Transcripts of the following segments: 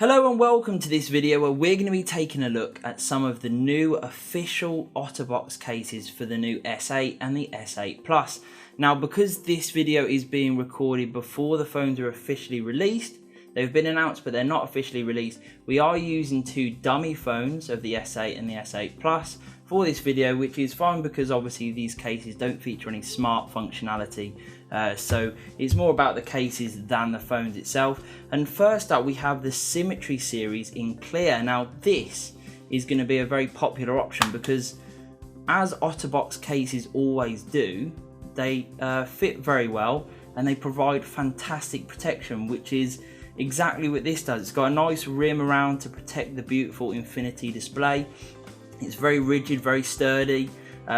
Hello and welcome to this video where we're going to be taking a look at some of the new official OtterBox cases for the new S8 and the S8 Plus. Now, because this video is being recorded before the phones are officially released, they've been announced but they're not officially released, we are using two dummy phones of the S8 and the S8 Plus for this video, which is fine because obviously these cases don't feature any smart functionality. So it's more about the cases than the phones itself. And first up we have the Symmetry series in clear. Now this is going to be a very popular option because, as OtterBox cases always do, they fit very well and they provide fantastic protection, which is exactly what this does. It's got a nice rim around to protect the beautiful infinity display. It's very rigid, very sturdy,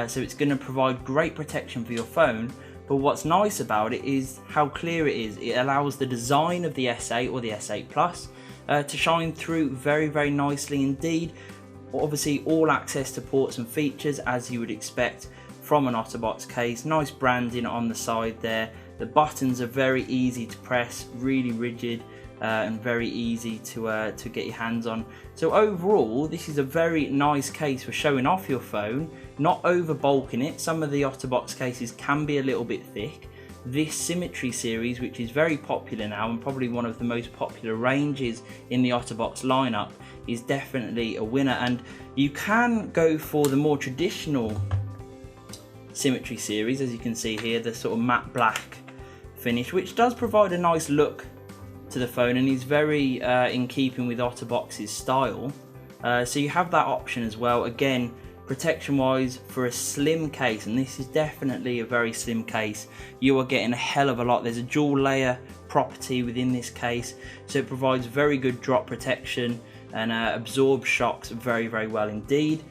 so it's going to provide great protection for your phone. But what's nice about it is how clear it is. It allows the design of the S8 or the S8 Plus to shine through very, very nicely indeed. Obviously all access to ports and features as you would expect from an OtterBox case. Nice branding on the side there. The buttons are very easy to press, really rigid, and very easy to get your hands on. So overall, this is a very nice case for showing off your phone, not over bulking it. Some of the OtterBox cases can be a little bit thick. This Symmetry series, which is very popular now and probably one of the most popular ranges in the OtterBox lineup, is definitely a winner. And you can go for the more traditional Symmetry series, as you can see here, the sort of matte black finish, which does provide a nice look to the phone and is very in keeping with OtterBox's style. So you have that option as well. Again, protection wise, for a slim case, and this is definitely a very slim case, you are getting a hell of a lot. There's a dual layer property within this case, so it provides very good drop protection and absorbs shocks very, very well indeed.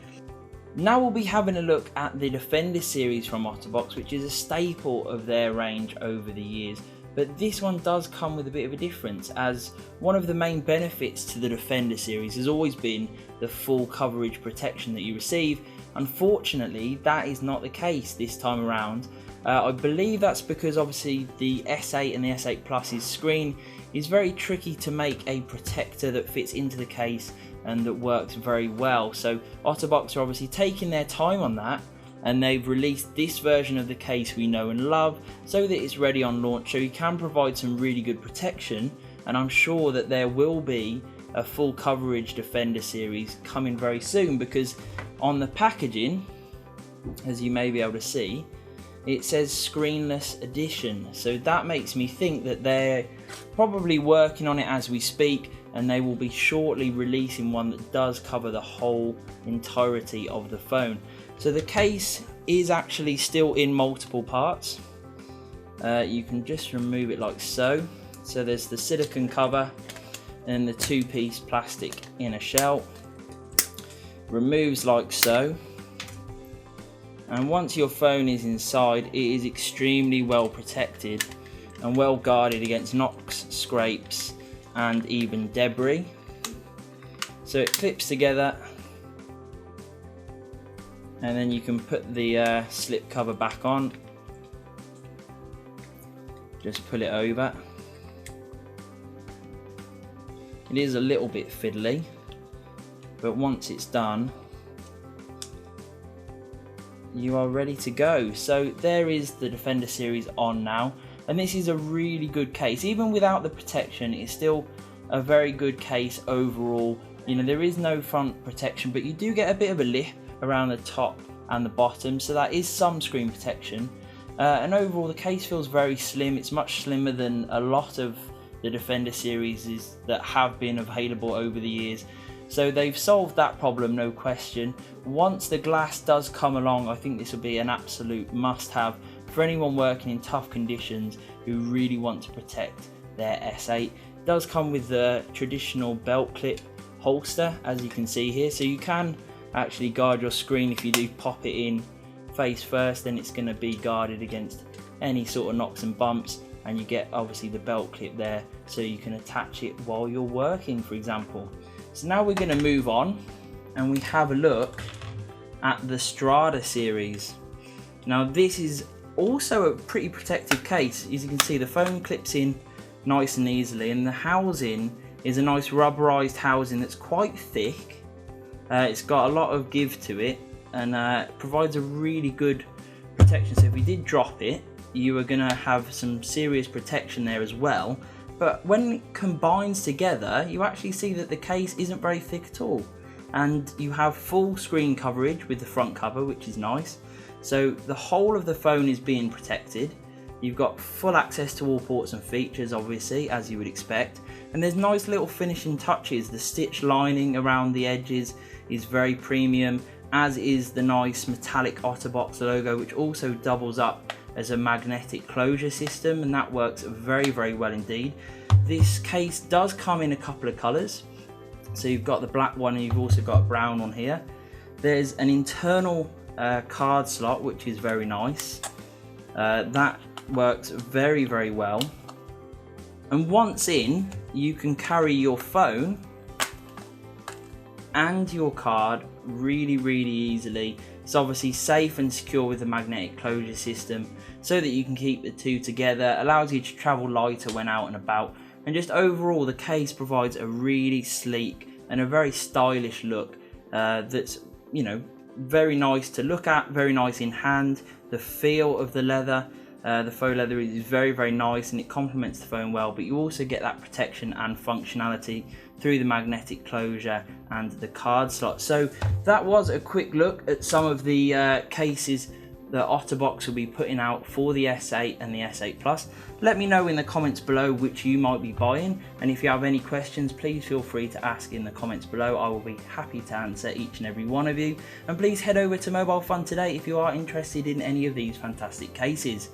Now we'll be having a look at the Defender series from OtterBox, which is a staple of their range over the years. But this one does come with a bit of a difference, as one of the main benefits to the Defender series has always been the full coverage protection that you receive. Unfortunately, that is not the case this time around. I believe that's because obviously the S8 and the S8 Plus's screen is very tricky to make a protector that fits into the case and that works very well. So OtterBox are obviously taking their time on that, and they've released this version of the case we know and love so that it's ready on launch, so you can provide some really good protection. And I'm sure that there will be a full coverage Defender series coming very soon, because on the packaging, as you may be able to see, it says screenless edition. So that makes me think that they're probably working on it as we speak, and they will be shortly releasing one that does cover the whole entirety of the phone. So the case is actually still in multiple parts. You can just remove it like so. So there's the silicone cover and the two-piece plastic inner shell. Removes like so. And once your phone is inside, it is extremely well protected and well guarded against knocks, scrapes and even debris. So it clips together, and then you can put the slip cover back on. Just pull it over. It is a little bit fiddly, but once it's done, you are ready to go. So there is the Defender series on now, and this is a really good case. Even without the protection, it's still a very good case overall. You know, there is no front protection, but you do get a bit of a lip around the top and the bottom, so that is some screen protection. And overall the case feels very slim. It's much slimmer than a lot of the Defender series that have been available over the years. So they've solved that problem, no question. Once the glass does come along, I think this will be an absolute must-have for anyone working in tough conditions who really want to protect their S8. It does come with the traditional belt clip holster, as you can see here, so you can actually guard your screen. If you do pop it in face first, then it's going to be guarded against any sort of knocks and bumps, and you get obviously the belt clip there so you can attach it while you're working, for example. So now we're going to move on and we have a look at the Strada series. Now this is also a pretty protective case. As you can see, the phone clips in nice and easily, and the housing is a nice rubberized housing that's quite thick. It's got a lot of give to it, and provides a really good protection. So if you did drop it, you are going to have some serious protection there as well. But when it combines together, you actually see that the case isn't very thick at all, and you have full screen coverage with the front cover, which is nice. So the whole of the phone is being protected. You've got full access to all ports and features, obviously, as you would expect, and there's nice little finishing touches. The stitch lining around the edges is very premium, as is the nice metallic OtterBox logo, which also doubles up as a magnetic closure system, and that works very, very well indeed. This case does come in a couple of colours, so you've got the black one and you've also got a brown one here. There's an internal card slot, which is very nice. That works very, very well, and once in, you can carry your phone and your card really, really easily. It's obviously safe and secure with the magnetic closure system, so that you can keep the two together. Allows you to travel lighter when out and about, and just overall the case provides a really sleek and a very stylish look that's, you know, very nice to look at, very nice in hand. The feel of the leather, the faux leather, is very, very nice, and it complements the phone well, but you also get that protection and functionality through the magnetic closure and the card slot. So that was a quick look at some of the cases that OtterBox will be putting out for the S8 and the S8 Plus. Let me know in the comments below which you might be buying, and if you have any questions, please feel free to ask in the comments below. I will be happy to answer each and every one of you, and please head over to Mobile Fun today if you are interested in any of these fantastic cases.